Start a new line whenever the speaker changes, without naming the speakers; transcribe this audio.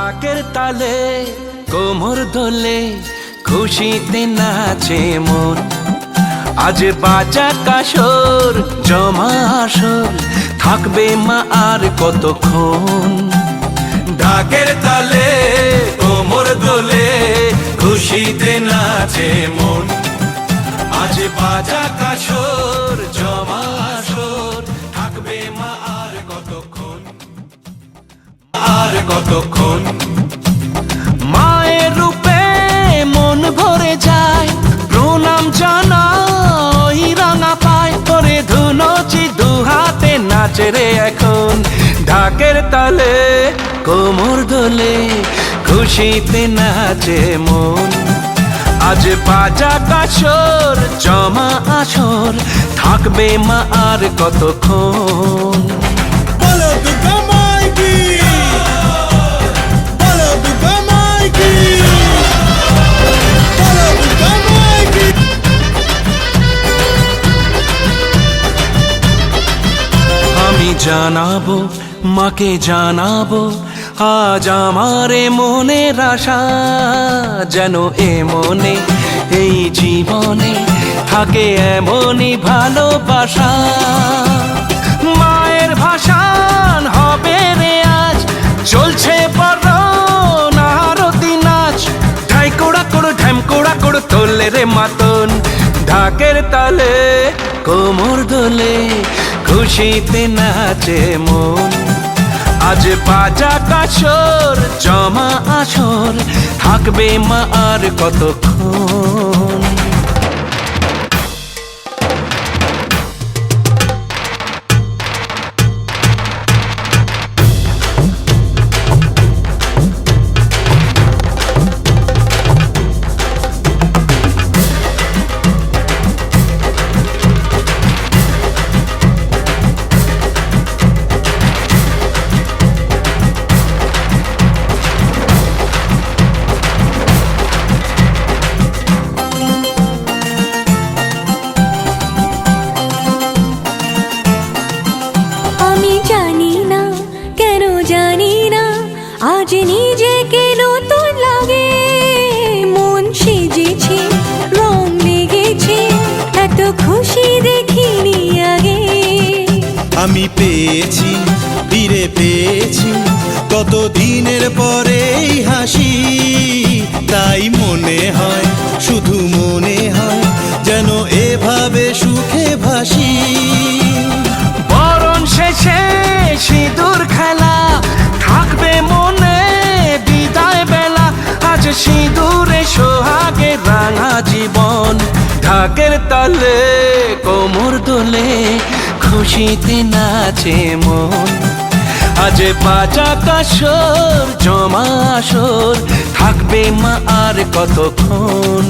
ঢাকের তালে কোমর দোলে খুশিতে নাচে মন। আজ বাজা কাসর জমা আসর থাকবে মা আর কতক্ষণ। ঢাকের তালে কোমর দোলে খুশিতে নাচে মন। আজ বাজা কাসর জমা আসর থাকবে মা আর কতক্ষণ, আর কতক্ষণ। মায়ের রূপে মন ভরে যায়, প্রণাম জানাই রাঙা পায় করে ধুনচি দু হাতে নাচে রে এখন। ঢাকের তালে কোমর দোলে খুশিতে নাচে মন। আজ বাজা কাসর জমা আসর থাকবে মা আর কতক্ষণ।
বলো দুর্গা মাইকি, বলো দুর্গা মাইকি, বলো দুর্গা মাইকি।
আমি জানাবো মাকে জানাবো আজ আমারে মনের আশা, যেন এ মনে এই জীবনে থাকে এমনই ভালোবাসা। মায়ের ভাষান হবে রে আজ, চলছে বরণ আরতি নাচ। ঢাই কোড়া কোড় ঢ্যাম কোড়া কোড় তোলে রে মাতন। ঢাকের তালে কোমর দোলে খুশিতে নাচে মন। আজ বাজা কাসর জমা আসর থাকবে মা আর কতক্ষণ।
আজ নিজেকে নতুন লাগে, মন সেজেছে রং লেগেছে, এত খুশি দেখিনি আগে।
আমি পেয়েছি ফিরে পেয়েছি কত দিনের পরে এই হাসি, তাই মনে হয় শুধু মনে হয় যেন এভাবে সুখে ভাসি।
বরণ শেষে সিঁদুর খেলা থাকবে মনে বিদায় বেলা। আজ সিঁদুরে সোহাগে রাঙা জীবন। ঢাকের তালে কোমর দোলে খুশিতে নাচে মন। আজ বাজা কাসর জমা আসর থাকবে মা আর কতক্ষণ।